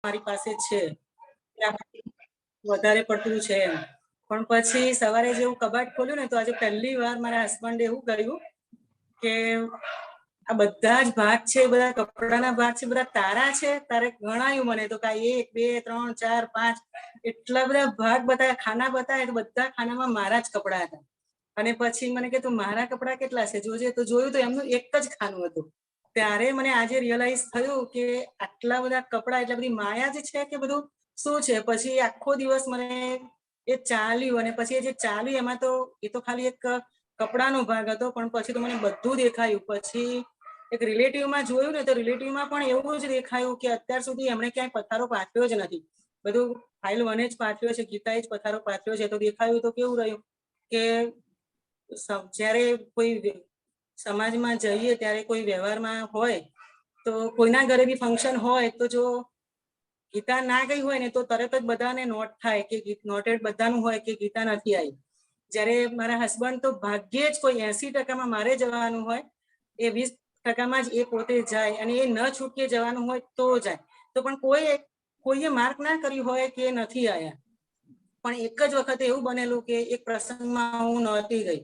મારી પાસે છે વધારે પડતું છે એમ. પણ પછી સવારે જેવું કબાટ ખોલ્યું ને તો આજે પહેલી વાર મારા હસબન્ડે એવું કહ્યું કે આ બધા જ ભાગ છે, બધા કપડાના ભાગ છે, બધા તારા છે. તારે ગણાયું મને તો કાંઈ 1 2 3 4 5 એટલા બધા ભાગ બતાવ્યા, ખાના બતાવ્યા તો બધા ખાનામાં મારા જ કપડા હતા. અને પછી મને કે તું મારા કપડા કેટલા છે જોજે. તો જોયું તો એમનું એક જ ખાનું હતું. ત્યારે મને આજે રિયલાઇઝ થયું કે આટલા બધા કપડા, એટલા બધી માયા જ છે કે બધું શું છે. પછી આખો દિવસ મને એ ચાલ્યું અને પછી એ જે ચાલ્યું એમાં તો એ તો ખાલી એક કપડાનો ભાગ હતો, પણ પછી તો મને બધું દેખાયું. પછી એક રિલેટિવમાં જોયું ને તો રિલેટિવમાં પણ એવું જ દેખાયું કે અત્યાર સુધી એમણે ક્યાંય પથારો પાથર્યો જ નથી. બધું ફાઇલ વને જ પાથર્યો છે, ગીતાએ જ પથારો પાથર્યો છે. તો દેખાયું તો કેવું રહ્યું કે જ્યારે કોઈ સમાજમાં જઈએ ત્યારે કોઈ વ્યવહારમાં હોય તો કોઈના ઘરે બી ફંક્શન હોય તો જો ગીતા ના ગઈ હોય ને તો તરત જ બધાને નોટ થાય કે નોટેડ બધાનું હોય કે ગીતા નથી આવી. જ્યારે મારા હસબન્ડ તો ભાગ્યે જ કોઈ 80% મારે જવાનું હોય, એ 20% જ એ પોતે જાય અને એ ન છૂટકે જવાનું હોય તો જાય. તો પણ કોઈએ માર્ક ના કર્યું હોય કે નથી આવ્યા. પણ એક જ વખતે એવું બનેલું કે એક પ્રસંગમાં હું નહોતી ગઈ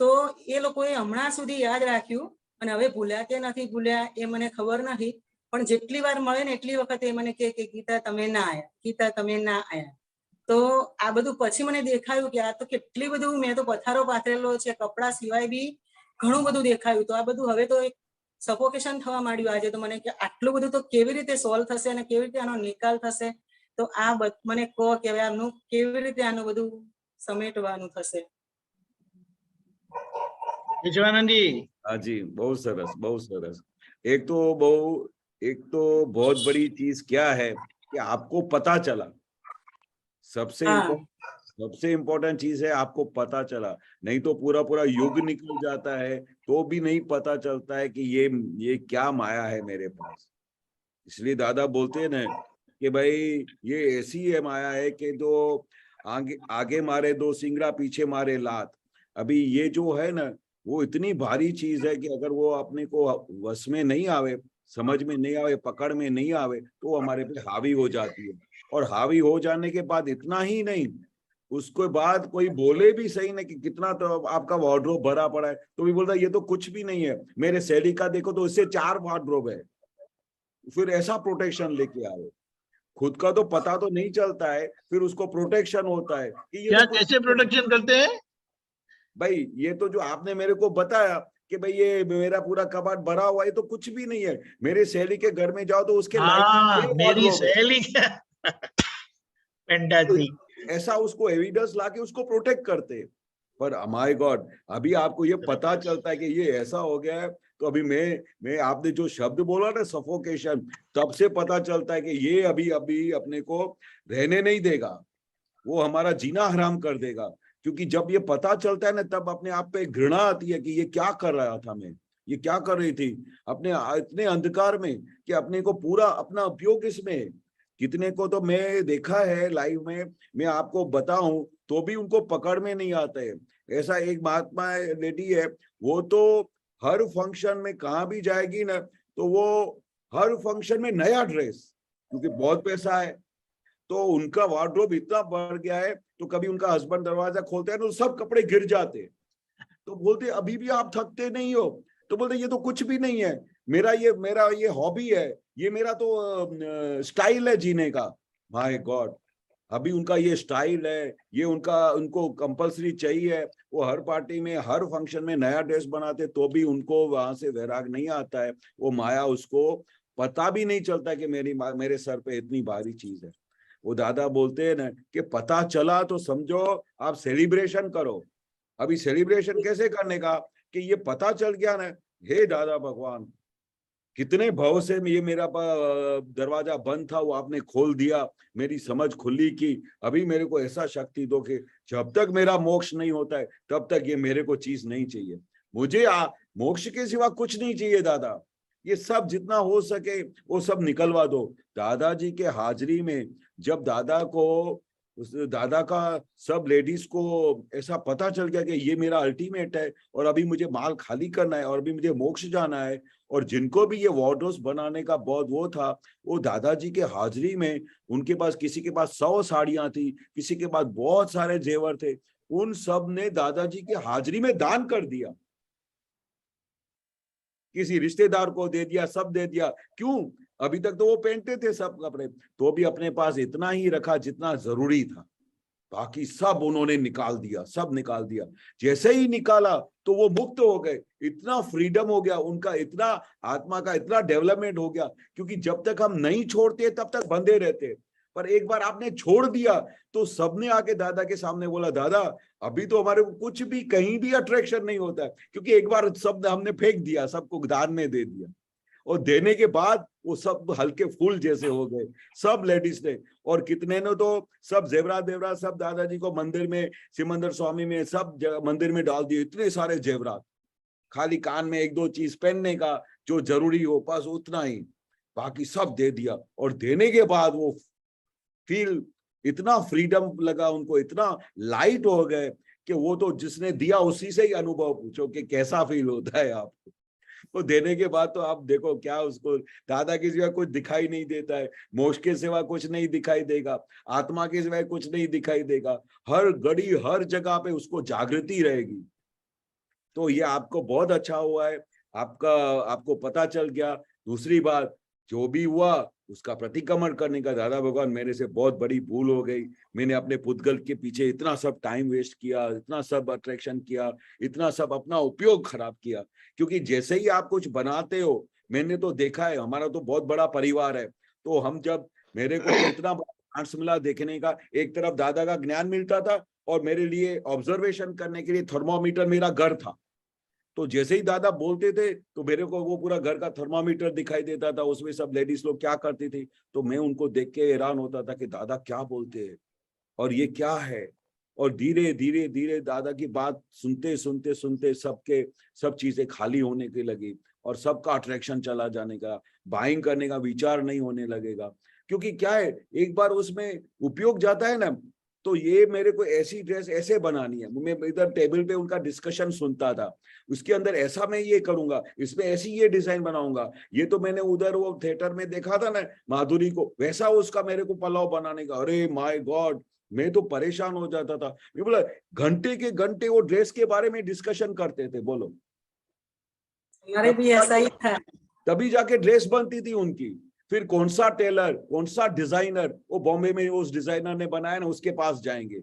તો એ લોકોએ હમણાં સુધી યાદ રાખ્યું અને હવે ભૂલ્યા કે નથી ભૂલ્યા એ મને ખબર નથી. પણ જેટલી વાર મળે ને એટલી વખત એ મને કહે કે ગીતા તમે ના આવ્યા, ગીતા તમે ના આવ્યા. તો આ બધું પછી મને દેખાયું કે આ તો કેટલી બધું મેં તો પથારો પાથરેલો છે, કપડા સિવાય બી ઘણું બધું દેખાયું. તો આ બધું હવે તો એક સફોકેશન થવા માંડ્યું આજે તો મને કે આટલું બધું તો કેવી રીતે સોલ્વ થશે અને કેવી રીતે આનો નિકાલ થશે. તો આ મને કહો કે હવે આનું કેવી રીતે આનું બધું સમેટવાનું થશે. विजयानंद जी। हाँ जी, बहुत सरस, बहुत सरस। एक तो बहुत बड़ी चीज क्या है कि आपको पता चला। सबसे इम्पोर्टेंट चीज है आपको पता चला। नहीं तो पूरा पूरा युग निकल जाता है तो भी नहीं पता चलता है कि ये क्या माया है मेरे पास। इसलिए दादा बोलते हैं ना कि भाई ये ऐसी है माया है कि जो आगे मारे दो सिंगड़ा, पीछे मारे लात। अभी ये जो है ना वो इतनी भारी चीज है कि अगर वो अपने को वश में नहीं आवे, समझ में नहीं आवे, पकड़ में नहीं आवे तो हमारे पे हावी हो जाती है। और हावी हो जाने के बाद इतना ही नहीं, उसके बाद कोई बोले भी सही ना कि कितना तो आपका वार्डरोब भरा पड़ा है, तो भी बोलता है ये तो कुछ भी नहीं है, मेरे सैली का देखो तो इससे 4 वार्डरोब है। फिर ऐसा प्रोटेक्शन लेके आओ। खुद का तो पता तो नहीं चलता है, फिर उसको प्रोटेक्शन होता है कि ये क्या तो कैसे प्रोटेक्शन करते हैं भाई। ये तो जो आपने मेरे को बताया कि भाई ये मेरा पूरा कबाड़ भरा हुआ है, तो कुछ भी नहीं है। मेरे सहेली के घर में जाओ तो उसके मेरी सहेली ऐसा उसको एविडेंस लाके उसको प्रोटेक्ट करते। पर माय गॉड, अभी आपको ये पता चलता है कि ये ऐसा हो गया है। तो अभी मैं आपने जो शब्द बोला ना सफोकेशन, तब से पता चलता है कि ये अभी अपने को रहने नहीं देगा, वो हमारा जीना हराम कर देगा। क्योंकि जब ये पता चलता है ना तब अपने आप पे घृणा आती है कि ये क्या कर रहा था मैं, ये क्या कर रही थी अपने इतने अंधकार में, कि अपने को पूरा अपना उपयोग इसमें। कितने को तो मैं देखा है लाइव में, मैं आपको बताऊं तो भी उनको पकड़ में नहीं आता है। ऐसा एक महात्मा लेडी है, वो तो हर फंक्शन में कहाँ भी जाएगी ना तो वो हर फंक्शन में नया ड्रेस, क्योंकि बहुत पैसा है तो उनका वार्डरोब इतना बढ़ गया है। तो कभी उनका हस्बैंड दरवाजा खोलते हैं तो सब कपड़े गिर जाते। तो बोलते अभी भी आप थकते नहीं हो? तो बोलते ये तो कुछ भी नहीं है, मेरा ये हॉबी है, ये मेरा तो स्टाइल है जीने का। माय गॉड, अभी उनका ये स्टाइल है, ये उनको कंपलसरी चाहिए। वो हर पार्टी में हर फंक्शन में नया ड्रेस बनाते तो भी उनको वहां से वैराग नहीं आता है। वो माया उसको पता भी नहीं चलता कि मेरे सर पे इतनी भारी चीज है। वो दादा बोलते हैं ना कि पता चला तो समझो आप सेलिब्रेशन करो। अभी सेलिब्रेशन कैसे करने का कि ये पता चल गया ना, हे दादा भगवान, कितने भाव से ये मेरा दरवाजा बंद था वो आपने खोल दिया, मेरी समझ खुली की। अभी मेरे को ऐसा शक्ति दो कि जब तक मेरा मोक्ष नहीं होता है तब तक ये मेरे को चीज नहीं चाहिए। मुझे मोक्ष के सिवा कुछ नहीं चाहिए दादा। ये सब जितना हो सके वो सब निकलवा दो। दादाजी के हाजिरी में जब दादा को उस दादा का सब लेडीज को ऐसा पता चल गया कि ये मेरा अल्टीमेट है और अभी मुझे माल खाली करना है और अभी मुझे मोक्ष जाना है। और जिनको भी ये वार्डरोब्स बनाने का बहुत वो था, वो दादाजी के हाजिरी में, उनके पास किसी के पास 100 साड़ियां थी, किसी के पास बहुत सारे जेवर थे, उन सब ने दादाजी के हाजिरी में दान कर दिया, किसी रिश्तेदार को दे दिया, सब दे दिया। क्यों? अभी तक तो वो पहनते थे सब कपड़े, तो भी अपने पास इतना ही रखा जितना जरूरी था, बाकी सब उन्होंने निकाल दिया, सब निकाल दिया। जैसे ही निकाला तो वो मुक्त हो गए, इतना फ्रीडम हो गया उनका, इतना आत्मा का इतना डेवलपमेंट हो गया। क्योंकि जब तक हम नहीं छोड़ते तब तक बंधे रहते, पर एक बार आपने छोड़ दिया तो सबने आके दादा के सामने बोला, दादा अभी तो हमारे को कुछ भी कहीं भी अट्रैक्शन नहीं होता है, क्योंकि एक बार सब हमने फेंक दिया, सबको दान में दे दिया। और देने के बाद वो सब हल्के फूल जैसे हो गए, सब लेडीज ने। और कितने ने तो सब जेवरात सब दादाजी को मंदिर में, सिमंदर स्वामी में, सब मंदिर में डाल दिए, इतने सारे जेवरात। खाली कान में 1-2 चीज पहनने का जो जरूरी हो, बस उतना ही, बाकी सब दे दिया। और देने के बाद वो फील, इतना फ्रीडम लगा उनको, इतना लाइट हो गए कि वो तो जिसने दिया उसी से ही अनुभव पूछो कि कैसा फील होता है आपको। वो देने के बाद तो आप देखो क्या, उसको दादा के सिवा कुछ दिखाई नहीं देता है, मोक्ष के सिवा कुछ नहीं दिखाई देगा, आत्मा के सिवा कुछ नहीं दिखाई देगा, हर घड़ी हर जगह पे उसको जागृति रहेगी। तो ये आपको बहुत अच्छा हुआ है, आपको पता चल गया। दूसरी बात, जो भी हुआ उसका प्रतिक्रमण करने का, दादा भगवान मेरे से बहुत बड़ी भूल हो गई, मैंने अपने पुद्गल के पीछे इतना सब टाइम वेस्ट किया, इतना सब अट्रैक्शन किया, इतना सब अपना उपयोग खराब किया। क्योंकि जैसे ही आप कुछ बनाते हो, मैंने तो देखा है, हमारा तो बहुत बड़ा परिवार है, तो हम जब, मेरे को तो इतना चांस मिला देखने का, एक तरफ दादा का ज्ञान मिलता था और मेरे लिए ऑब्जर्वेशन करने के लिए थर्मोमीटर मेरा घर था। तो जैसे ही दादा बोलते थे तो मेरे को वो पूरा घर का थर्मामीटर दिखाई देता था, उसमें सब लेडीज लोग क्या करती थी, तो मैं उनको देख के हैरान होता था कि दादा क्या बोलते हैं और ये क्या है। और धीरे धीरे धीरे दादा की बात सुनते सुनते सुनते सबके सब चीजें खाली होने की लगी और सबका अट्रैक्शन चला जाने का, बाइंग करने का विचार नहीं होने लगेगा। क्योंकि क्या है, एक बार उसमें उपयोग जाता है ना, तो ये मेरे को ऐसी ड्रेस ऐसे बनानी है, मैं इधर टेबल पे उनका डिस्कशन सुनता था, उसके अंदर ऐसा मैं ये करूंगा, इसमें ऐसी ये डिजाइन बनाऊंगा, ये तो मैंने उधर वो थिएटर में देखा था ना माधुरी को, वैसा उसका मेरे को पलाव बनाने का। अरे माय गॉड, मैं तो परेशान हो जाता था। मैं बोला घंटे के घंटे वो ड्रेस के बारे में डिस्कशन करते थे, बोलो हमारे भी ऐसा ही था। तभी जाके ड्रेस बनती थी उनकी। फिर कौन सा टेलर, कौन सा डिजाइनर, वो बॉम्बे में उस डिजाइनर ने बनाया ना, उसके पास जाएंगे।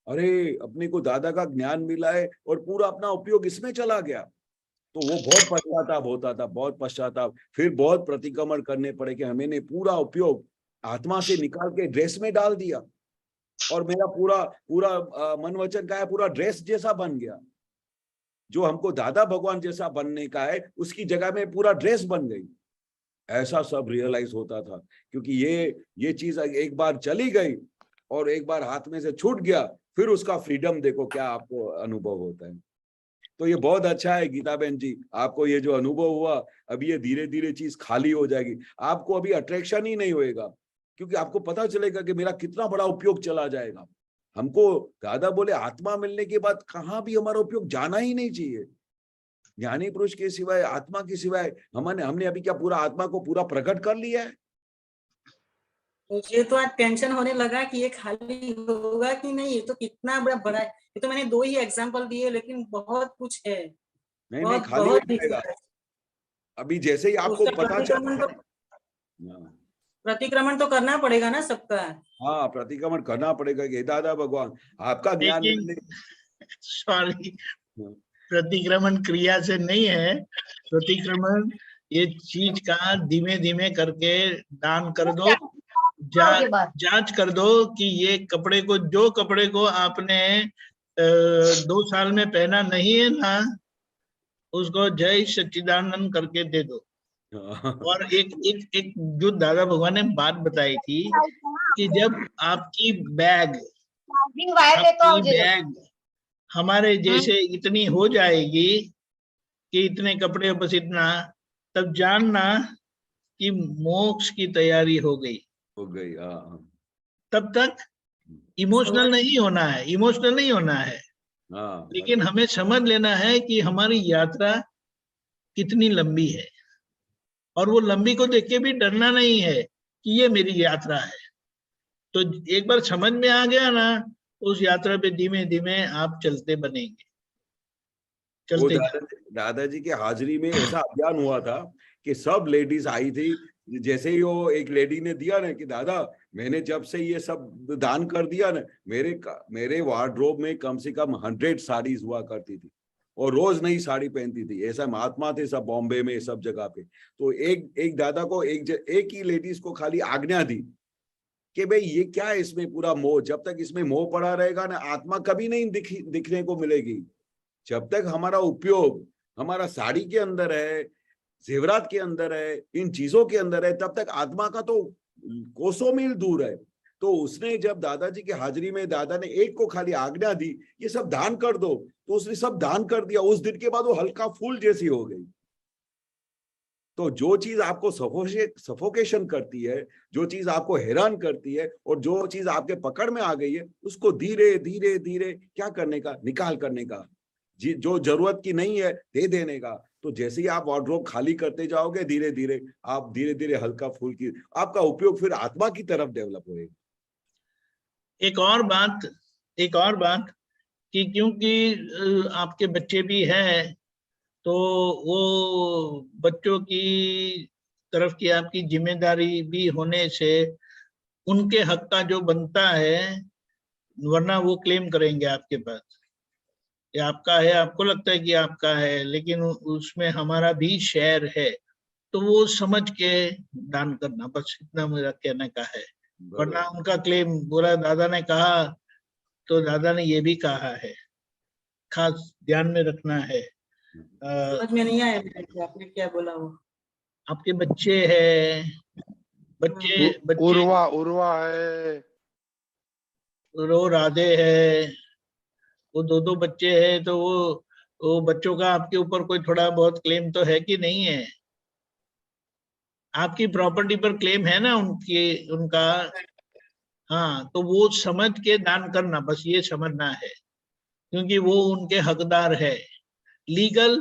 अरे अपने को दादा का ज्ञान मिला है और पूरा अपना उपयोग इसमें चला गया, तो वो बहुत पश्चाताप होता था, बहुत पश्चाताप। फिर बहुत प्रतिक्रमण करने पड़े कि मैंने पूरा उपयोग आत्मा से निकाल के ड्रेस में डाल दिया और मेरा पूरा पूरा मन वचन का है पूरा ड्रेस जैसा बन गया। जो हमको दादा भगवान जैसा बनने का है उसकी जगह में पूरा ड्रेस बन गई। ऐसा सब रियलाइज होता था, क्योंकि ये चीज एक बार चली गई और एक बार हाथ में से छूट गया, फिर उसका फ्रीडम देखो क्या आपको अनुभव होता है। तो ये बहुत अच्छा है गीता बहन जी, आपको ये जो अनुभव हुआ, अभी ये धीरे धीरे चीज खाली हो जाएगी, आपको अभी अट्रैक्शन ही नहीं होएगा, क्योंकि आपको पता चलेगा कि मेरा कितना बड़ा उपयोग चला जाएगा। हमको दादा बोले आत्मा मिलने के बाद कहाँ भी हमारा उपयोग जाना ही नहीं चाहिए। ज्ञानी पुरुष के सिवाय, आत्मा के सिवाय हमने अभी क्या पूरा आत्मा को पूरा प्रकट कर लिया है? मुझे तो आज टेंशन होने लगा कि ये खाली होगा कि नहीं, ये तो कितना बड़ा है। ये तो मैंने 2 ही एग्जांपल दिए, लेकिन बहुत कुछ है, नहीं बहुत खाली हो बहुत जाएगा। दिख अभी जैसे ही आपको उसका पता चल, प्रतिक्रमण तो करना पड़ेगा ना सबका। हाँ प्रतिक्रमण करना पड़ेगा कि दादा भगवान आपका ज्ञान लेकिन मिलने। सॉरी, प्रतिक्रमण क्रिया से नहीं है, प्रतिक्रमण ये चीज का धीमे धीमे करके दान कर दो, जांच कर दो कि ये कपड़े को, जो कपड़े को आपने 2 साल में पहना नहीं है ना, उसको जय सच्चिदानंद करके दे दो। और एक जो दादा भगवान ने बात बताई थी कि जब आपकी बैग हमारे जैसे इतनी हो जाएगी कि इतने कपड़े बस इतना, तब जानना कि मोक्ष की तैयारी हो गई। हाँ। तब तक इमोशनल नहीं होना है, इमोशनल नहीं होना है, हाँ, लेकिन हमें समझ लेना है कि हमारी यात्रा कितनी लंबी है, और वो लंबी को देख के भी डरना नहीं है कि ये मेरी यात्रा है। तो एक बार समझ में आ गया ना, उस यात्रा पे धीमे धीमे आप चलते बनेंगे, वो चलते जाओ। दादाजी के हाजिरी में ऐसा अभियान हुआ था कि सब लेडीज आई थी। जैसे ही वो एक लेडी ने दिया ना कि दादा मैंने जब से ये सब दान कर दिया ना, मेरे वार्डरोब में कम से कम 100 साड़ीज हुआ करती थी और रोज नई साड़ी पहनती थी। ऐसा महात्मा थे सब बॉम्बे में सब जगह पे। तो एक दादा को एक ही लेडीज को खाली आज्ञा दी कि भाई ये क्या है इसमें पूरा मोह, जब तक इसमें मोह पड़ा रहेगा ना आत्मा कभी नहीं दिखने को मिलेगी। जब तक हमारा उपयोग हमारा साड़ी के अंदर है, जेवरात के अंदर है, इन चीजों के अंदर है, तब तक आत्मा का तो कोसों मील दूर है। तो उसने जब दादाजी की हाजिरी में दादा ने एक को खाली आज्ञा दी ये सब दान कर दो, तो उसने सब दान कर दिया। उस दिन के बाद वो हल्का फूल जैसी हो गई। तो जो चीज आपको सफोकेशन करती है, जो चीज आपको हैरान करती है और जो चीज आपके पकड़ में आ गई है, उसको धीरे धीरे धीरे क्या करने का, निकाल करने का। जो जरूरत की नहीं है दे देने का। तो जैसे ही आप वार्डरोब खाली करते जाओगे धीरे धीरे हल्का फूल की आपका उपयोग फिर आत्मा की तरफ डेवलप होएगा। एक और बात कि क्योंकि आपके बच्चे भी हैं, तो वो बच्चों की तरफ की आपकी जिम्मेदारी भी होने से उनके हक का जो बनता है, वरना वो क्लेम करेंगे आपके पास, ये आपका है, आपको लगता है कि आपका है, लेकिन उसमें हमारा भी शेयर है। तो वो समझ के दान करना, बस इतना मेरा कहने का है। वरना उनका क्लेम बोला दादा ने कहा, तो दादा ने ये भी कहा है, खास ध्यान में रखना है। समझ में नहीं आया मेरे को, आपने क्या बोला वो। आपके बच्चे हैं, बच्चे उर्वा है, रो राधे है, वो दो बच्चे हैं, तो वो बच्चों का आपके ऊपर कोई थोड़ा बहुत क्लेम तो है कि नहीं है? आपकी प्रॉपर्टी पर क्लेम है ना उनका। हाँ, तो वो समझ के दान करना, बस ये समझना है, क्योंकि वो उनके हकदार है। लीगल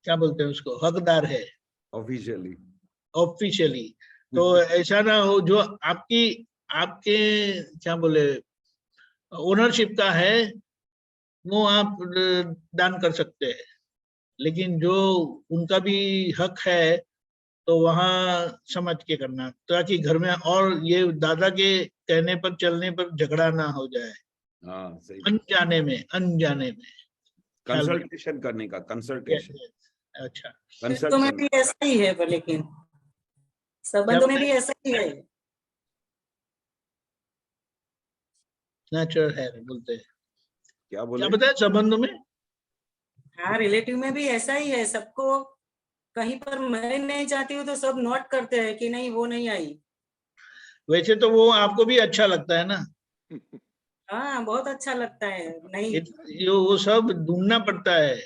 क्या बोलते हैं उसको, हकदार है ऑफिशियली। ऑफिशियली। तो ऐसा ना हो जो आपकी आपके क्या बोले ओनरशिप का है, वो आप दान कर सकते हैं, लेकिन जो उनका भी हक है तो वहां समझ के करना, ताकि घर में और ये दादा के कहने पर चलने पर झगड़ा ना हो जाए। हाँ सही। अनजाने में कंसल्टेशन करने का, कंसल्टेशन। अच्छा, तो में भी ऐसा ही है, पर लेकिन संबंधों में भी ऐसा ही है। नेचुरल है बोलते हैं। क्या बोले? क्या बताया संबंधों में? हाँ, रिलेटिव में भी ऐसा ही है। सबको कहीं पर मैं नहीं जाती हूँ तो सब नोट करते हैं कि नहीं वो नहीं आई। वैसे तो वो आपको भी अच्छा लगता है ना। हाँ, बहुत अच्छा लगता है। नहीं वो सब ढूंढना पड़ता है,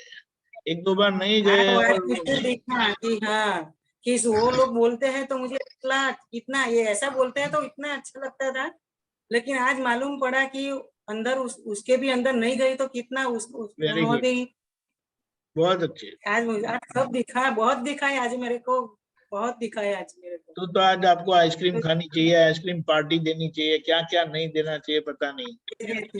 एक दो बार नहीं हाँ, गए तो आज और मुझे देखा कि हाँ कि वो लोग बोलते हैं तो मुझे इतना ये ऐसा बोलते हैं तो इतना अच्छा लगता था, लेकिन आज मालूम पड़ा कि अंदर उसके भी अंदर नहीं गई तो कितना वेरी हो गुड, गई। बहुत अच्छे। आज सब दिखा, बहुत दिखा है आज मेरे को, बहुत दिखा है आज मेरे को। तो आज आपको आइसक्रीम खानी चाहिए, आइसक्रीम पार्टी देनी चाहिए, क्या क्या नहीं देना चाहिए पता नहीं।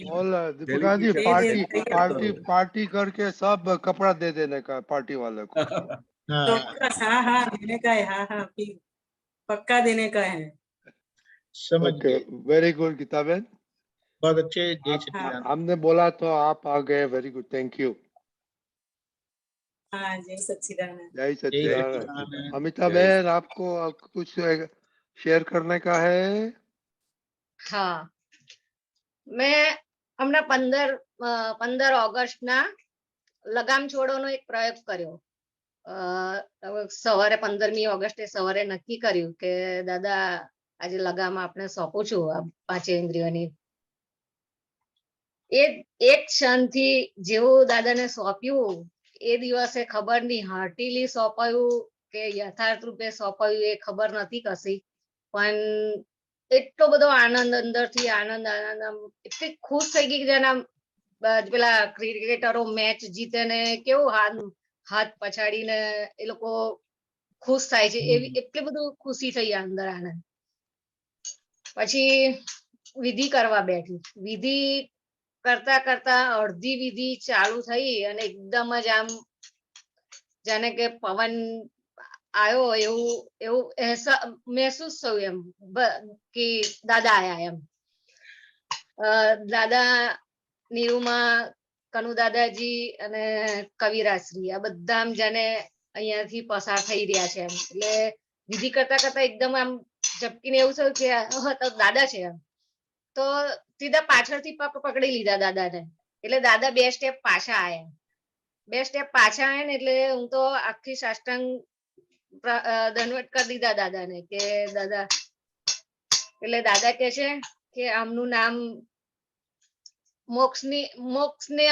बोल दीपिका जी, पार्टी करके सब कपड़ा दे देने का पार्टी वाले को। हाँ, हाँ हाँ देने का है, हाँ हाँ फिर पक्का देने का है। समझ गए। वेरी गुड गीता बहन, बहुत अच्छे। जय श्री राम। हमने बोला तो आप आ गए, वेरी गुड, थैंक यू। हाँ, जय सच्चिदानंद। जय सच्चिदानंद। सच्चिदानंद। अमिता बहन, आपको कुछ शेयर करने का है? હા, મેં હમણાં 15 ઓગસ્ટના લગામ છોડોનો એક પ્રયોગ કર્યો. સવારે 15મી ઓગસ્ટે સવારે નક્કી કર્યું કે દાદા આજે લગામ આપણે સોંપું છું આ પાંચેન્દ્રિયોની. એક ક્ષણથી જેવું દાદાને સોંપ્યું એ દિવસે ખબર નહીં હાર્ટીલી સોંપાયું કે યથાર્થ રૂપે સોંપાયું એ ખબર નથી કશી, પણ એટલો બધો આનંદ અંદરથી આનંદ આનંદ આમ એટલી ખુશ થઈ ગઈ કે જેને આમ પેલા ક્રિકેટરો મેચ જીતે ને કેવું હાથ પછાડીને એ લોકો ખુશ થાય છે એવી એટલી બધું ખુશી થઈ અંદર આનંદ. પછી વિધિ કરવા બેઠી. વિધિ કરતા કરતા અડધી વિધિ ચાલુ થઈ અને એકદમ જ આમ જાણે કે પવન આવ્યો એવું મહેસૂસ થયું એમ કે દાદા આયા એમ. દાદા નીરુમાં કનુ દાદાજી અને કવિરાજશ્રી આ બધા આમ જાણે અહીંયાથી પસાર થઈ રહ્યા છે એમ. એટલે વિધિ કરતા કરતા એકદમ આમ ઝપકીને એવું થયું કે તો દાદા છે એમ. તો સીધા પાછળથી પકડી લીધા દાદાને. એટલે દાદા 2 સ્ટેપ પાછા આયા. 2 સ્ટેપ પાછા આયા ને એટલે હું તો આખી સાષ્ટાંગ દંડવત કરી દીધા દાદાને કે દાદા. એટલે દાદા કે છે કે આમનું નામ મોક્ષને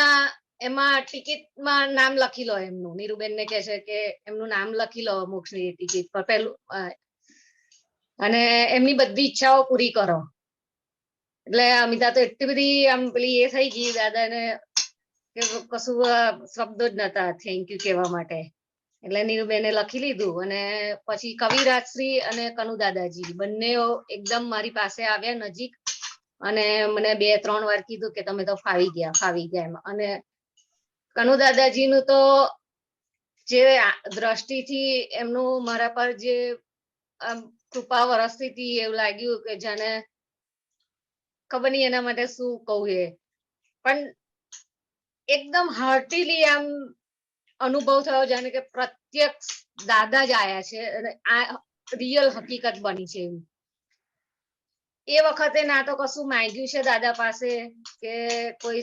એમાં ટિકિટમાં નામ લખી લો એમનું. નીરુબેન ને કે છે કે એમનું નામ લખી લો મોક્ષની ટિકિટ પર પેલું, અને એમની બધી ઈચ્છાઓ પૂરી કરો. એટલે અમિતા તો એટલી બધી આમ પેલી એ થઈ ગઈ દાદાને કે કશું શબ્દો જ નતા થેન્ક યુ કહેવા માટે. એટલે નીરુબેને લખી લીધું અને પછી કવિરાજશ્રી અને કનુ દાદાજી બંને એકદમ મારી પાસે આવ્યા નજીક અને મને 2-3 વાર કીધું કે તમે તો ફાવી ગયા એમ. અને કનુ દાદાજી નું તો જે દ્રષ્ટિથી એમનું મારા પર જે કૃપા વરસતી હતી એવું લાગ્યું કે જાણે ખબર નહીં એના માટે શું કહું. એ પણ એકદમ હાર્ટીલી આમ અનુભવ થયો જાણે કે પ્રત્યક્ષ દાદા જ આયા છે અને આ રિયલ હકીકત બની છે એવી. એ વખતે ના તો કશું માંગ્યું છે દાદા પાસે કે કોઈ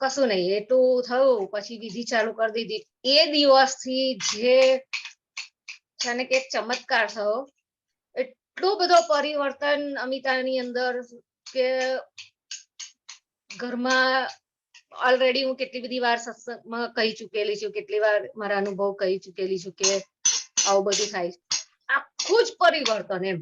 કશું નહીં, એટલું થયું. પછી વિધિ ચાલુ કરી દીધી. એ દિવસથી જે જાણે કે ચમત્કાર થયો, એટલો બધો પરિવર્તન અમિતાની અંદર કે ઘરમાં ઓલરેડી હું કેટલી બધી વાર સત્સંગમાં કહી ચૂકેલી છું, કેટલી વાર મારા અનુભવ કહી ચૂકેલી છું કે આવું બધું થાય. આખું જ પરિવર્તન એમ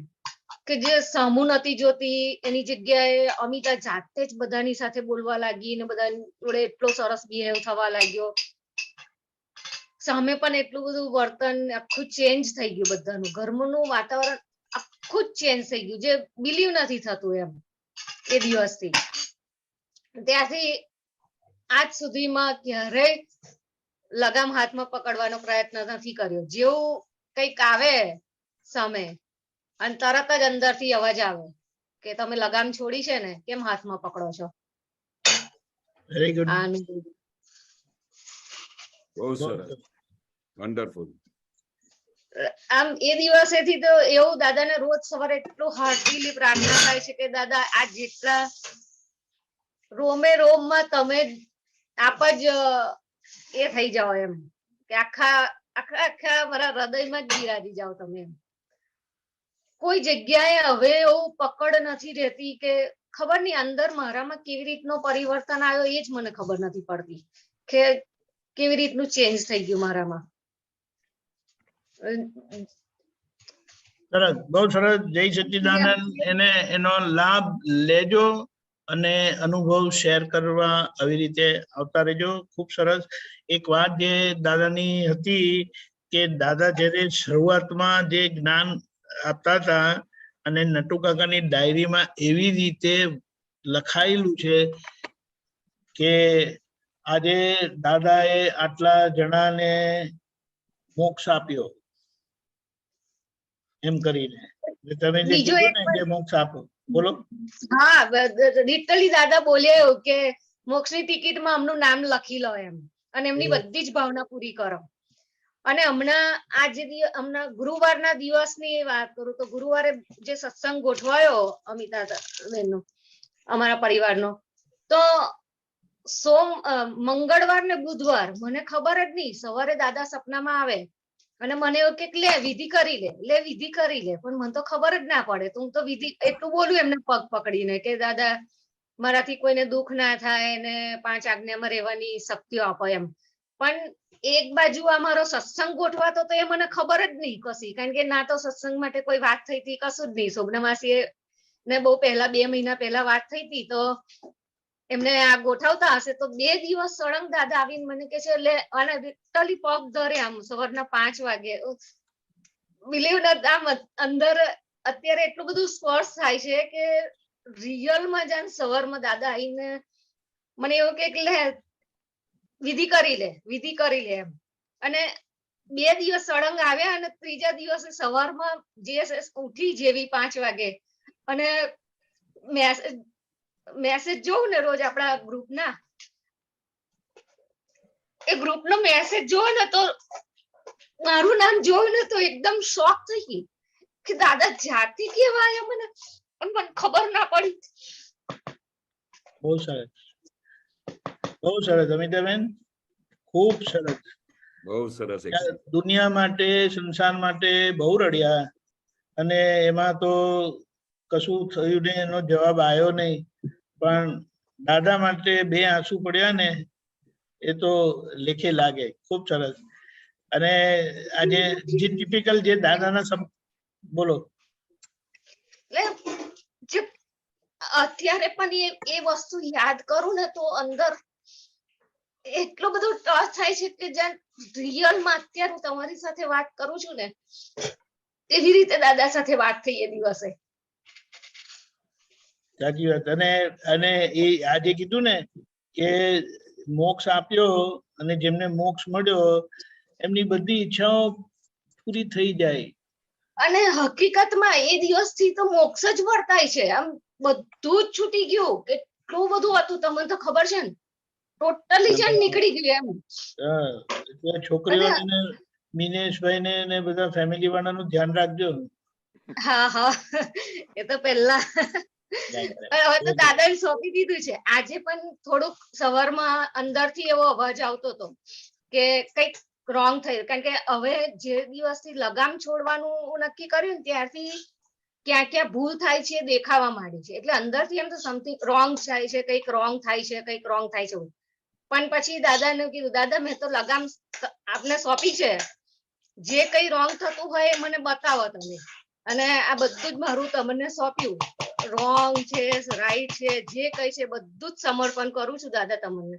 કે જે સામું નથી જોતી એની જગ્યાએ અમિતા જાતે જ બધાની સાથે બોલવા લાગી ને બધા જોડે એટલો સરસ બિહેવ થવા લાગ્યો. સામે પણ એટલું બધું વર્તન આખું ચેન્જ થઈ ગયું. બધાનું ઘરનું વાતાવરણ આખું જ ચેન્જ થઈ ગયું, જે બિલીવ નથી થતું એમ. એ દિવસથી ત્યાંથી આજ સુધીમાં ક્યારેય લગામ હાથમાં પકડવાનો પ્રયત્ન નથી કર્યો. જેવું કંઈક આવે સામે અને તરત જ અંદરથી અવાજ આવે કે તમે લગામ છોડી છે ને, કેમ હાથમાં પકડો છો. Very good. બહુ સરસ, વન્ડરફુલ. આમ એ દિવસેથી તો એવું દાદાને રોજ સવારે એટલું હાર્ટલી પ્રાર્થના થાય છે કે દાદા આ જેટલા રોમે રોમમાં તમે આપ જ એ થઈ જાઓ એમ કે આખા મારા હૃદયમાં જ બિરાજી જાઓ તમે એમ. કોઈ જગ્યાએ હવે એવું પકડ નથી રહેતી કે ખબર નહીં અંદર મારામાં કેવી રીતનો પરિવર્તન આવ્યો એ જ મને ખબર નથી પડતી કે કેવી રીતનું ચેન્જ થઈ ગયું મારામાં. સરસ, બહુ સરસ. જય સચ્ચિદાનંદ. એનો લાભ લેજો અને અનુભવ શેર કરવા આવી રીતે આવતા રહેજો. ખૂબ સરસ. એક વાત જે દાદાની હતી કે દાદા જ્યારે શરૂઆતમાં જે જ્ઞાન આપતા હતા અને નટુ કાકાની ડાયરીમાં એવી રીતે લખાયેલું છે કે આજે દાદાએ આટલા જણાને મોક્ષ આપ્યો એમ કરીને. તમે જે કીધું ને કે મોક્ષ આપો, બોલો. હા, લિટરલી દાદા બોલ્યા કે મોક્ષની ટિકિટમાં આમનું નામ લખી લો એમ અને એમની બધી જ ભાવના પૂરી કરો. અને હમણાં ગુરુવારના દિવસની વાત કરું તો ગુરુવારે જે સત્સંગ ગોઠવાયો અમિતા બેનનો અમારા પરિવારનો, તો મંગળવાર ને બુધવાર મને ખબર જ નહીં. સવારે દાદા સપનામાં આવે અને મને એવું કે લે વિધિ કરી લે પણ મને તો ખબર જ ના પડે. તો હું તો વિધિ એટલું બોલું એમને પગ પકડીને કે દાદા મારાથી કોઈને દુઃખ ના થાય ને 5 આજ્ઞામાં રહેવાની શક્તિઓ આપો એમ. પણ એક બાજુ અમારો સત્સંગ ગોઠવાતો તો એ મને ખબર જ નહીં કશી, કારણ કે ના તો સત્સંગ માટે કોઈ વાત થઈ હતી, કશું જ નહીં. શોભના માસીએ ને બહુ પહેલા 2 મહિના પહેલા વાત થઈ હતી તો એમને આ ગોઠવતા હશે તો 2 દિવસ સળંગ દાદા આવીને મને કે છે એટલે અને લિટરલી પગ ધરે આમ સવારના 5 વાગે બિલીવ નોટ આમ અંદર અત્યારે એટલું બધું સ્પર્શ થાય છે કે રિયલમાં જાણ સવારમાં દાદા આવીને મને એવું કે લે વિધિ કરી લે એમ અને 2 દિવસ સળંગ આવ્યા અને ત્રીજા દિવસે સવારમાં જે ઉઠી જેવી 5 વાગે અને મેસેજ જોઉં ને રોજ આપણા ગ્રુપના એ ગ્રુપનો મેસેજ જોયો ને તો મારું નામ જોયું ને તો એકદમ શોક થઈ ગઈ કે દાદા જાતિ કેવા આયા મને ખબર ના પડી. બહુ સરસ અમિતાબેન, ખૂબ સરસ. બહુ સરસ. દુનિયા માટે, સંસાર માટે બહુ રડ્યા અને એમાં તો કશું થયું નહીં, એનો જવાબ આવ્યો નહીં, પણ દાદા માટે 2 આંસુ પડ્યા ને એ તો લેખે લાગે. ખૂબ સરસ. અને આજે જે ટિપિકલ જે દાદાના શબ્દ બોલો. અત્યારે પણ એ વસ્તુ યાદ કરું ને તો અંદર એટલો બધો ટચ થાય છે કે જ્યાં રિયલમાં અત્યારે હું તમારી સાથે વાત કરું છું ને એવી રીતે દાદા સાથે વાત થઈ એ દિવસે. સાચી વાત. અને એ આજે કીધું ને કે મોક્ષ આપ્યો અને જેમને મોક્ષ મળ્યો એમની બધી ઈચ્છાઓ પૂરી થઈ જાય. અને હકીકતમાં એ દિવસથી તો મોક્ષ જ વર્તાય છે. આમ બધું જ છૂટી ગયું, કેટલું બધું હતું તમને તો ખબર છે ને, ટોટલી જ નીકળી ગયું એમ. છોકરીઓને મિનેશભાઈ ને બધા ફેમિલી વાળાનું ધ્યાન રાખજો. હા એ તો પહેલા હવે તો દાદાને સોંપી દીધું છે. આજે પણ થોડુંક સવારમાં અંદરથી એવો અવાજ આવતો હતો કે કઈક રોંગ થયું, કારણ કે હવે જે દિવસથી લગામ છોડવાનું નક્કી કર્યું ને ત્યારથી ક્યાં ભૂલ થાય છે દેખાવા માંડી છે. એટલે અંદરથી એમ તો સમથિંગ રોંગ થાય છે, કંઈક રોંગ થાય છે. પણ પછી દાદાને કીધું, દાદા મેં તો લગામ આપને સોંપી છે, જે કઈ રોંગ થતું હોય એ મને બતાવો તમે, અને આ બધું જ મારું તમને સોંપ્યું, રોંગ છે રાઈટ છે જે કઈ છે બધું જ સમર્પણ કરું છું દાદા તમને.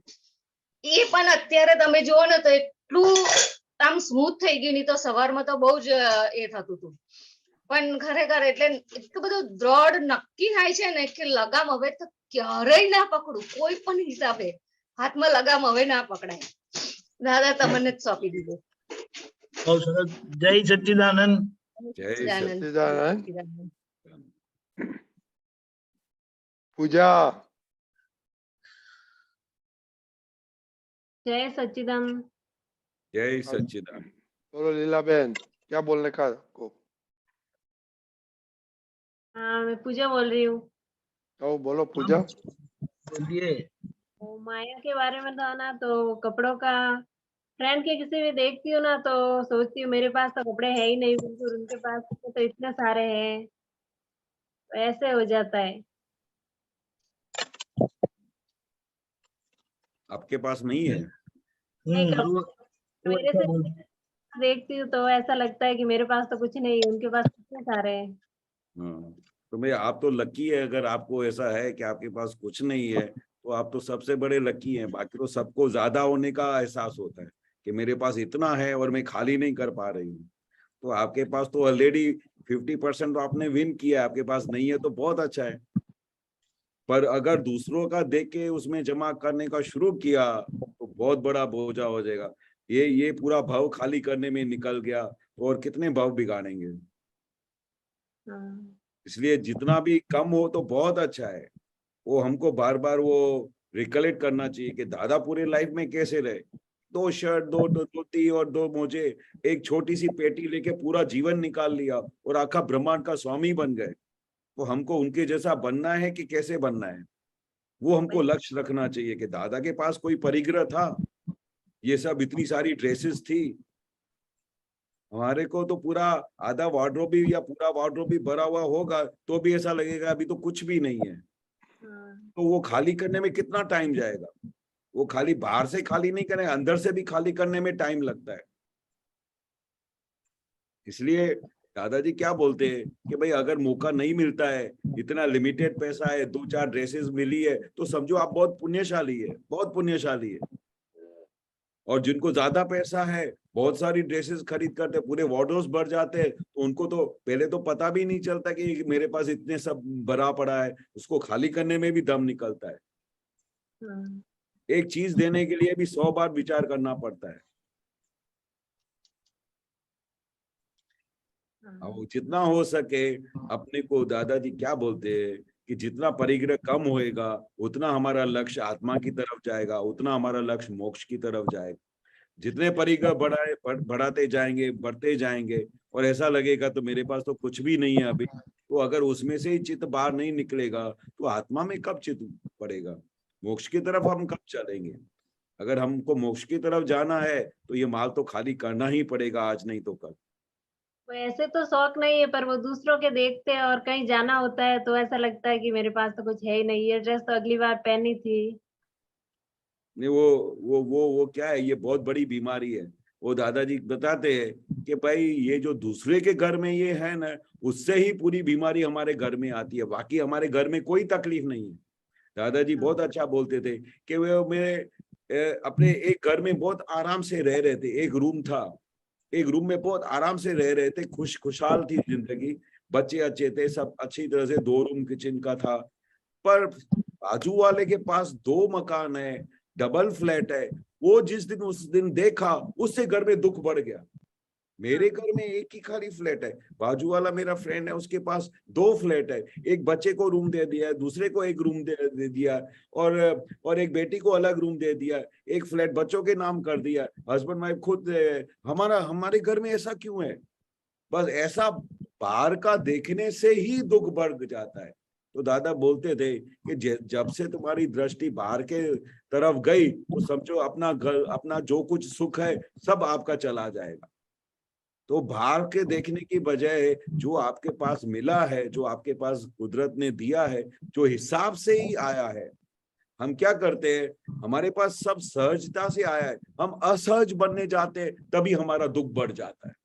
એ પણ અત્યારે તમે જુઓ ને તો એટલું આમ સ્મૂથ થઈ ગયું. નહીં તો સવારમાં તો બહુ જ એ થતું હતું, પણ ખરેખર એટલે એટલું બધું દ્રઢ નક્કી થાય છે ને કે લગામ હવે તો ક્યારેય ના પકડું, કોઈ પણ હિસાબે હાથમાં લગામ હવે ના પકડાય. દાદા તમને જ સોંપી દીધું. બહુ સરસ. જય સચ્ચિદાનંદ. જય સચ્ચિદાનંદ. પૂજા. जय सच्चिदानंद. जय सच्चिदानंद. बोलो लीलाबेन, क्या बोलने का आपको? हाँ, मैं पूजा बोल रही हूँ. तो बोलो पूजा. बोलिए. तो माया के बारे में था ना, तो कपड़ों का फ्रेंड के किसी भी देखती हूँ ना तो सोचती हूँ मेरे पास तो कपड़े है ही नहीं बिल्कुल, उनके पास तो इतने सारे हैं, तो ऐसे हो जाता है. आपके पास नहीं है? मेरे से देखती हूँ तो ऐसा लगता है कि मेरे पास तो कुछ नहीं है, उनके पास कितने सारे हैं. तो मैं आप तो लकी है, अगर आपको ऐसा है कि आपके पास कुछ नहीं है तो आप तो सबसे बड़े लकी हैं. बाकी तो सबको ज्यादा होने का एहसास होता है कि मेरे पास इतना है और मैं खाली नहीं कर पा रही हूँ. तो आपके पास तो ऑलरेडी 50% तो आपने विन किया, आपके पास नहीं है तो बहुत अच्छा है. पर अगर दूसरों का देख के उसमें जमा करने का शुरू किया तो बहुत बड़ा बोझा हो जाएगा. ये पूरा भाव खाली करने में निकल गया और कितने भाव बिगाड़ेंगे. इसलिए जितना भी कम हो तो बहुत अच्छा है. वो हमको बार बार वो रिकलेक्ट करना चाहिए कि दादा पूरे लाइफ में कैसे रहे. 2 शर्ट, 2 धोती और 2 मोजे, एक छोटी सी पेटी लेके पूरा जीवन निकाल लिया और आखा ब्रह्मांड का स्वामी बन गए. तो हमको उनके जैसा बनना है कि कैसे बनना है, वो हमको लक्ष्य रखना चाहिए. कि दादा के पास कोई परिग्रह था, ये सब इतनी सारी ड्रेसेस थी, हमारे को तो पूरा आधा वार्डरोब भी या पूरा वार्डरोब भी भरा हुआ होगा तो भी ऐसा लगेगा अभी तो कुछ भी नहीं है. तो वो खाली करने में कितना टाइम जाएगा. वो खाली बाहर से खाली नहीं करें, अंदर से भी खाली करने में टाइम लगता है. इसलिए दादाजी क्या बोलते हैं कि भाई अगर मौका नहीं मिलता है, इतना लिमिटेड पैसा है, 2-4 ड्रेसेस मिली है, तो समझो आप बहुत पुण्यशाली है, बहुत पुण्यशाली है। और जिनको ज्यादा पैसा है, बहुत सारी ड्रेसेस खरीद करते, पूरे वार्डरोब्स भर जाते हैं, तो उनको तो पहले तो पता भी नहीं चलता कि मेरे पास इतने सब भरा पड़ा है, उसको खाली करने में भी दम निकलता है। एक चीज देने के लिए भी 100 बार विचार करना पड़ता है। अब जितना हो सके अपने को, दादाजी क्या बोलते हैं कि जितना परिग्रह कम होएगा उतना हमारा लक्ष्य आत्मा की तरफ जाएगा, उतना हमारा लक्ष्य मोक्ष की तरफ जाएगा। जितने परिग्रह बढ़ाते जाएंगे, बढ़ते जाएंगे, और ऐसा लगेगा तो मेरे पास तो कुछ भी नहीं है अभी, तो अगर उसमें से ही चित्त बाहर नहीं निकलेगा तो आत्मा में कब चित्त पड़ेगा? मोक्ष की तरफ हम कब चलेंगे? अगर हमको मोक्ष की तरफ जाना है तो ये माल तो खाली करना ही पड़ेगा, आज नहीं तो कल। ऐसे तो शौक नहीं है, पर वो दूसरों के देखते हैं और कहीं जाना होता है तो ऐसा लगता है कि मेरे पास तो कुछ है ही नहीं, ये ड्रेस तो अगली बार पहनी थी। नहीं, वो क्या है, ये बहुत बड़ी बीमारी है। वो दादाजी बताते हैं कि भाई ये जो दूसरे के घर में ये है ना, उससे ही पूरी बीमारी हमारे घर में आती है, बाकी हमारे घर में कोई तकलीफ नहीं है। दादाजी बहुत अच्छा बोलते थे कि वे मेरे अपने एक घर में बहुत आराम से रह रहे थे। एक रूम था, एक रूम में बहुत आराम से रह रहे थे, खुशहाल थी जिंदगी, बच्चे अच्छे थे, सब अच्छी तरह से, 2 रूम किचन का था। पर बाजू वाले के पास 2 मकान है, डबल फ्लैट है। वो उस दिन देखा, उससे घर में दुख बढ़ गया। मेरे घर में एक ही खाली फ्लैट है, बाजू वाला मेरा फ्रेंड है, उसके पास 2 फ्लैट है, एक बच्चे को रूम दे दिया, दूसरे को एक रूम दे दिया, और एक बेटी को अलग रूम दे दिया, एक फ्लैट बच्चों के नाम कर दिया, हस्बैंड वाइफ खुद। हमारे घर में ऐसा क्यों है? बस ऐसा बाहर का देखने से ही दुख बढ़ जाता है। तो दादा बोलते थे कि जब से तुम्हारी दृष्टि बाहर के तरफ गई तो समझो अपना घर, अपना जो कुछ सुख है सब आपका चला जाएगा। तो बाहर के देखने की बजाय जो आपके पास मिला है, जो आपके पास कुदरत ने दिया है, जो हिसाब से ही आया है, हम क्या करते हैं, हमारे पास सब सहजता से आया है, हम असहज बनने जाते हैं, तभी हमारा दुख बढ़ जाता है।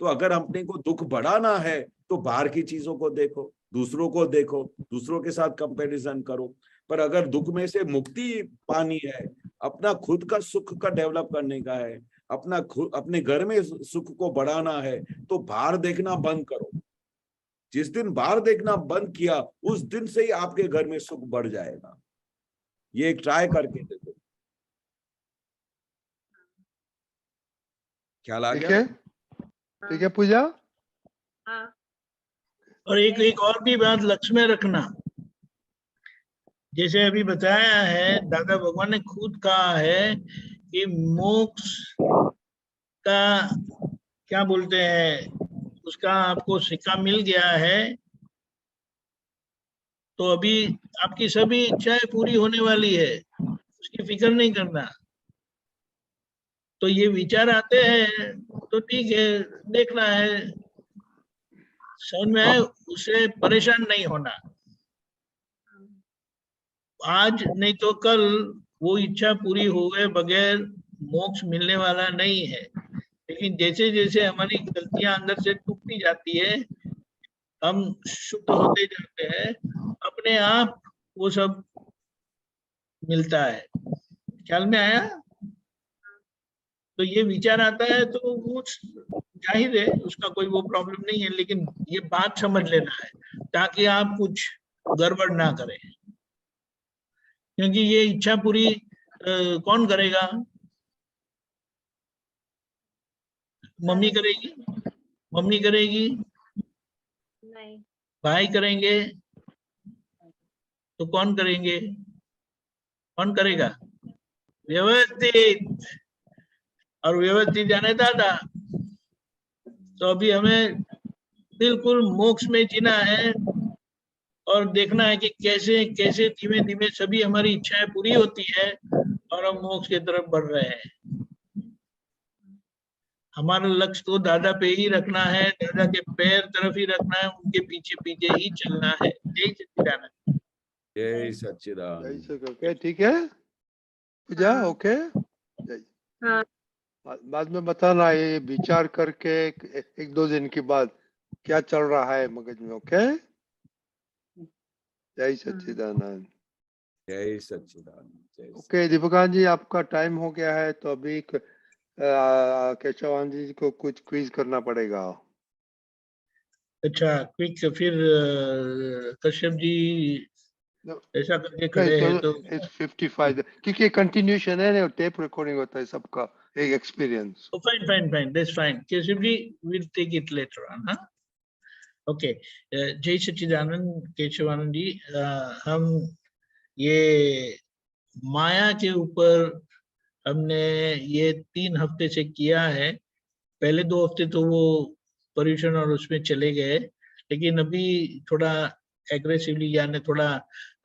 तो अगर अपने को दुख बढ़ाना है तो बाहर की चीजों को देखो, दूसरों को देखो, दूसरों के साथ कंपैरिजन करो। पर अगर दुख में से मुक्ति पानी है, अपना खुद का सुख का डेवलप करने का है, अपने घर में सुख को बढ़ाना है, तो बाहर देखना बंद करो। जिस दिन बाहर देखना बंद किया, उस दिन से ही आपके घर में सुख बढ़ जाएगा। ये एक ट्राई करके देखो। ख्याल आ गया? ठीक है पूजा। हाँ। और एक और भी बात लक्ष्य में रखना, जैसे अभी बताया है, दादा भगवान ने खुद कहा है कि मोक्ष का क्या बोलते हैं, उसका आपको सिक्का मिल गया है तो अभी आपकी सभी इच्छाएं पूरी होने वाली है, उसकी फिक्र नहीं करना। तो ये विचार आते हैं तो ठीक है, देखना है, समझ में आए, उससे परेशान नहीं होना। आज नहीं तो कल वो इच्छा पूरी हुए बगैर मोक्ष मिलने वाला नहीं है। लेकिन जैसे जैसे हमारी गलतियां अंदर से टूटती जाती है, हम शुद्ध होते जाते हैं, अपने आप वो सब मिलता है। ख्याल में आया? तो ये विचार आता है तो वो जाहिर है, उसका कोई वो प्रॉब्लम नहीं है, लेकिन ये बात समझ लेना है ताकि आप कुछ गड़बड़ ना करें। क्योंकि ये इच्छा पूरी कौन करेगा? मम्मी करेगी? मम्मी करेगी? नहीं। भाई करेंगे? तो कौन करेंगे? कौन करेगा? व्यवस्थित। और व्यवस्थित जाने दादा। तो अभी हमें बिल्कुल मोक्ष में जीना है और देखना है कि कैसे कैसे धीमे धीमे सभी हमारी इच्छाएं पूरी होती है और हम मोक्ष की तरफ बढ़ रहे हैं। हमारा लक्ष्य तो दादा पे ही रखना है, दादा के पैर तरफ ही रखना है, उनके पीछे पीछे ही चलना है। जय सच्चिदानंद। जय सच्चिदानंद। ओके, ठीक है पूजा। ओके। हाँ। बाद में बताना, ये विचार करके एक दो दिन के बाद क्या चल रहा है मगज में। ओके, जय सच्चिदानंद। जय सच्चिदानंद। जय ओके दीपकांत जी, आपका टाइम हो गया है, तो अभी केशवानंद जी को कुछ क्विज करना पड़ेगा। अच्छा, क्विक फिर कश्यप जी ऐसा करके खड़े हैं तो इट्स 55, क्योंकि कंटिन्यूशन है ना, टेप रिकॉर्डिंग होता है सबका, एक experience. Fine fine fine, that's fine. Kashyap ji will take it later on. हाँ, ओके। जय सच्चिदानंद केशवानंद जी, हम ये माया के ऊपर हमने ये 3 हफ्ते से किया है। पहले 2 हफ्ते तो वो पर्यूषण और उसमें चले गए, लेकिन अभी थोड़ा एग्रेसिवली यानी थोड़ा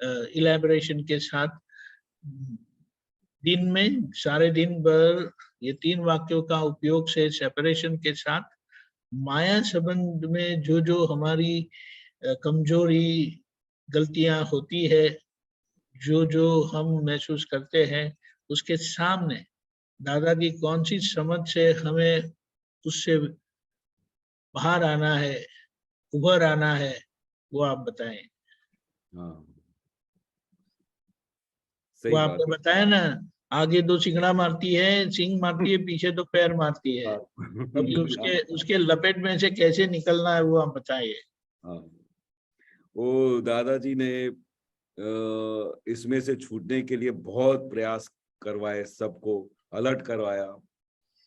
इलेबोरेशन के साथ दिन में सारे दिन भर ये 3 वाक्यों का उपयोग से सेपरेशन के साथ माया संबंध में जो जो हमारी कमजोरी गलतियां होती है, जो जो हम महसूस करते हैं, उसके सामने दादा की कौन सी समझ से हमें उससे बाहर आना है, उभर आना है, वो आप बताएं। हाँ, वो सही बात आपने बताया ना, आगे 2 सिंगड़ा मारती है, सिंग मारती है, पीछे तो पैर मारती है। अभी उसके लपेट में से कैसे निकलना है वो आप बताइए। हाँ, वो दादाजी ने इसमें से छूटने के लिए बहुत प्रयास करवाए, सबको अलर्ट करवाया,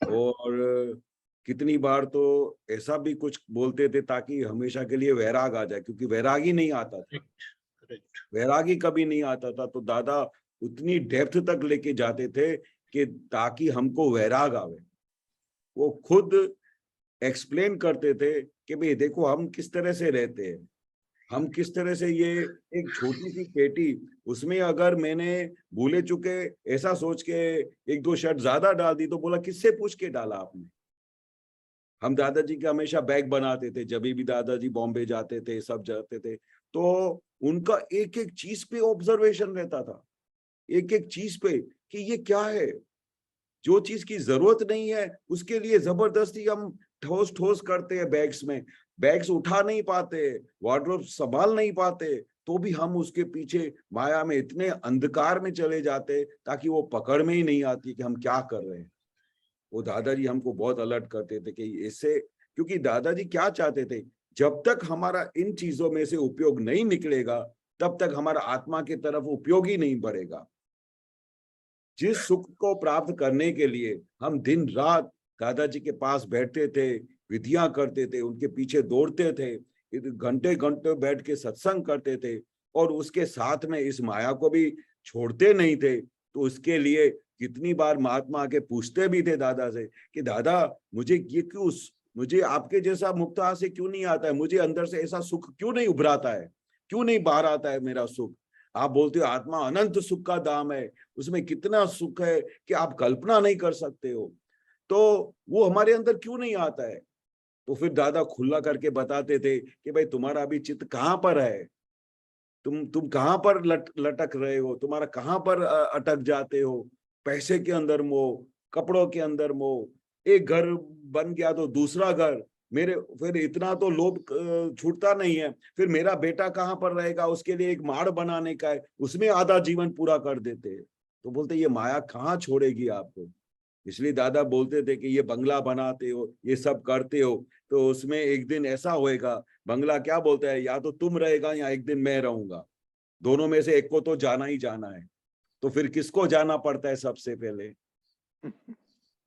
और कितनी बार तो ऐसा भी कुछ बोलते थे ताकि हमेशा के लिए वैराग आ जाए, क्योंकि वैराग ही नहीं आता था, वैराग ही कभी नहीं आता था। तो दादा उतनी डेप्थ तक लेके जाते थे कि ताकि हमको वैराग आवे। वो खुद एक्सप्लेन करते थे कि भाई देखो हम किस तरह से रहते हैं, हम किस तरह से, ये एक छोटी सी पेटी, उसमें अगर मैंने भूले चुके ऐसा सोच के 1-2 शर्ट ज्यादा डाल दी तो बोला किससे पूछ के डाला आपने। हम दादाजी के हमेशा बैग बनाते थे, जब भी दादाजी बॉम्बे जाते थे, सब जाते थे, तो उनका एक एक चीज पे ऑब्जर्वेशन रहता था, एक एक चीज पे कि ये क्या है। जो चीज की जरूरत नहीं है उसके लिए जबरदस्ती हम ठोस ठोस करते हैं बैग्स में, बैग्स उठा नहीं पाते, वार्डरोब संभाल नहीं पाते, तो भी हम उसके पीछे माया में इतने अंधकार में चले जाते ताकि वो पकड़ में ही नहीं आती कि हम क्या कर रहे हैं। वो दादाजी हमको बहुत अलर्ट करते थे कि इससे, क्योंकि दादाजी क्या चाहते थे, जब तक हमारा इन चीजों में से उपयोग नहीं निकलेगा तब तक हमारा आत्मा की तरफ उपयोग ही नहीं बढ़ेगा। जिस सुख को प्राप्त करने के लिए हम दिन रात दादाजी के पास बैठते थे, विधियां करते थे, उनके पीछे दौड़ते थे, घंटे घंटे बैठ के सत्संग करते थे, और उसके साथ में इस माया को भी छोड़ते नहीं थे, तो उसके लिए कितनी बार महात्मा आके पूछते भी थे दादा से कि दादा मुझे ये क्यों, मुझे आपके जैसा मुक्ता से क्यों नहीं आता है, मुझे अंदर से ऐसा सुख क्यों नहीं उभराता है, क्यों नहीं बाहर आता है मेरा सुख। आप बोलते हो आत्मा अनंत सुख का धाम है, उसमें कितना सुख है कि आप कल्पना नहीं कर सकते हो, तो वो हमारे अंदर क्यों नहीं आता है। तो फिर दादा खुला करके बताते थे कि भाई तुम्हारा अभी चित्त कहाँ पर है, तुम कहाँ पर लटक रहे हो, तुम्हारा कहाँ पर अटक जाते हो। पैसे के अंदर मोह, कपड़ों के अंदर मोह, एक घर बन गया तो दूसरा घर, मेरे फिर इतना तो लोभ छूटता नहीं है, फिर मेरा बेटा कहाँ पर रहेगा, उसके लिए एक माड़ बनाने का है, उसमें आधा जीवन पूरा कर देते हैं। तो बोलते ये माया कहाँ छोड़ेगी आपको। इसलिए दादा बोलते थे कि ये बंगला बनाते हो, ये सब करते हो, तो उसमें एक दिन ऐसा होएगा, बंगला क्या बोलता है, या तो तुम रहेगा या एक दिन मैं रहूंगा, दोनों में से एक को तो जाना ही जाना है। तो फिर किसको जाना पड़ता है सबसे पहले,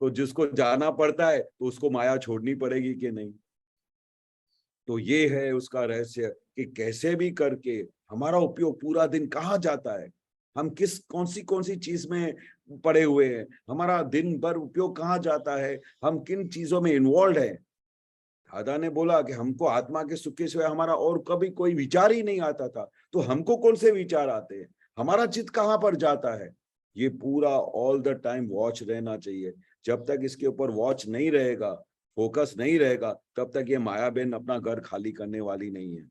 तो जिसको जाना पड़ता है तो उसको माया छोड़नी पड़ेगी कि नहीं। तो ये है उसका रहस्य कि कैसे भी करके हमारा उपयोग पूरा दिन कहाँ जाता है, हम किस कौन सी चीज में पड़े हुए हैं, हमारा दिन भर उपयोग कहाँ जाता है, हम किन चीजों में इन्वॉल्व है। दादा ने बोला कि हमको आत्मा के सुख के सिवाय हमारा और कभी कोई विचार ही नहीं आता था, तो हमको कौन से विचार आते हैं, हमारा चित्त कहाँ पर जाता है। ये पूरा ऑल द टाइम वॉच रहना चाहिए। जब तक इसके ऊपर वॉच नहीं रहेगा, फोकस नहीं रहेगा, तब तक ये माया बहन अपना घर खाली करने वाली नहीं है।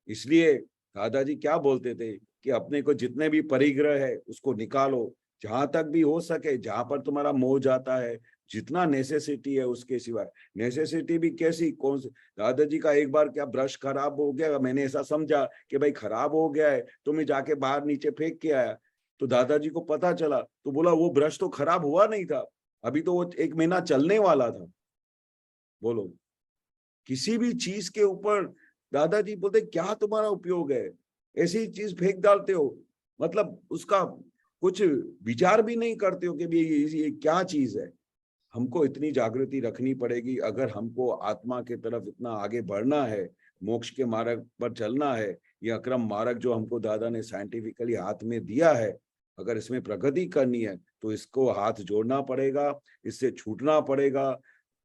इसलिए दादाजी क्या बोलते थे कि अपने को जितने भी परिग्रह है उसको निकालो, जहां तक भी हो सके, जहां पर तुम्हारा मोह जाता है जितना नेसेसिटी है उसके सिवाय। नेसेसिटी भी कैसी, कौन सी? दादाजी का एक बार क्या ब्रश खराब हो गया, मैंने ऐसा समझा कि भाई खराब हो गया है, तो मैं जाके बाहर नीचे फेंक के आया, तो दादाजी को पता चला, तो बोला वो ब्रश तो खराब हुआ नहीं था, अभी तो वो 1 महीना चलने वाला था। बोलो, किसी भी चीज के ऊपर दादाजी बोलते क्या तुम्हारा उपयोग है, ऐसी चीज फेंक डालते हो, मतलब उसका कुछ विचार भी नहीं करते हो कि ये क्या चीज है। हमको इतनी जागृति रखनी पड़ेगी, अगर हमको आत्मा के तरफ इतना आगे बढ़ना है, मोक्ष के मार्ग पर चलना है, ये अक्रम मार्ग जो हमको दादा ने साइंटिफिकली हाथ में दिया है, अगर इसमें प्रगति करनी है तो इसको हाथ जोड़ना पड़ेगा, इससे छूटना पड़ेगा,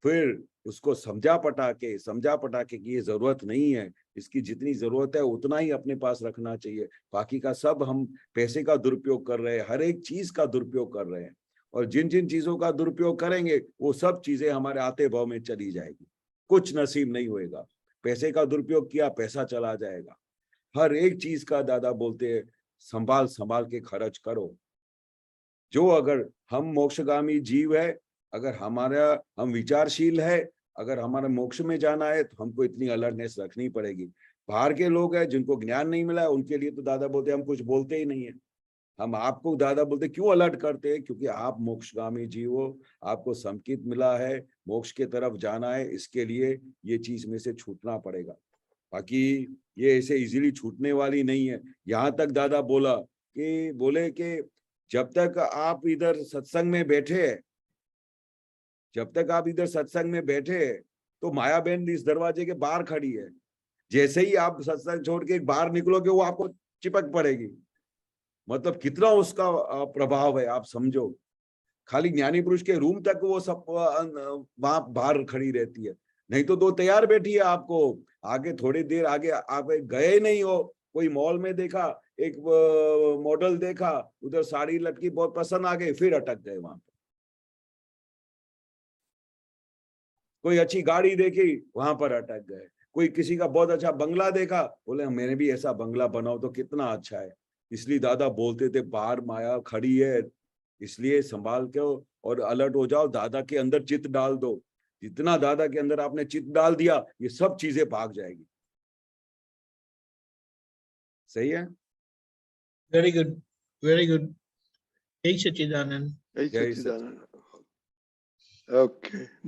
फिर उसको समझा पटा के कि ये जरूरत नहीं है, इसकी जितनी जरूरत है उतना ही अपने पास रखना चाहिए, बाकी का सब हम पैसे का दुरुपयोग कर रहे हैं, हर एक चीज का दुरुपयोग कर रहे हैं, और जिन जिन चीजों का दुरुपयोग करेंगे वो सब चीजें हमारे आते भाव में चली जाएगी, कुछ नसीब नहीं होएगा। पैसे का दुरुपयोग किया, पैसा चला जाएगा। हर एक चीज का दादा बोलते हैं संभाल संभाल के खर्च करो। जो अगर हम मोक्षगामी जीव है, अगर हम विचारशील है, अगर हमारा मोक्ष में जाना है, तो हमको इतनी अलर्टनेस रखनी पड़ेगी। बाहर के लोग हैं जिनको ज्ञान नहीं मिला है, उनके लिए तो दादा बोलते हम कुछ बोलते ही नहीं है। हम आपको दादा बोलते क्यों अलर्ट करते हैं, क्योंकि आप मोक्षगामी जीव हो, आपको संकेत मिला है, मोक्ष के तरफ जाना है, इसके लिए ये चीज में से छूटना पड़ेगा। बाकी ये ऐसे इजीली छूटने वाली नहीं है। यहाँ तक दादा बोले कि जब तक आप इधर सत्संग में बैठे हैं, तो माया बहन इस दरवाजे के बाहर खड़ी है, जैसे ही आप सत्संग छोड़ के बाहर निकलोगे वो आपको चिपक पड़ेगी। मतलब कितना उसका प्रभाव है आप समझो। खाली ज्ञानी पुरुष के रूम तक वो सब वहां बाहर खड़ी रहती है, नहीं तो 2 तैयार बैठी है आपको आगे, थोड़ी देर आगे आप गए नहीं हो, कोई मॉल में देखा, एक मॉडल देखा, उधर साड़ी लटकी, बहुत पसंद आ गई, फिर अटक गए वहां पर। कोई अच्छी गाड़ी देखी, वहां पर अटक गए। कोई किसी का बहुत अच्छा बंगला देखा, बोले मैंने भी ऐसा बंगला बनाओ तो कितना अच्छा है। इसलिए दादा बोलते थे बाहर माया खड़ी है, इसलिए संभाल के और अलर्ट हो जाओ, दादा के अंदर चित्त डाल दो। जितना दादा के अंदर आपने चित्त डाल दिया, ये सब चीजें भाग जाएगी। सही है? Very good, very good. जय सच्चिदानंद। जय जय सच्चिदानंद। ओके।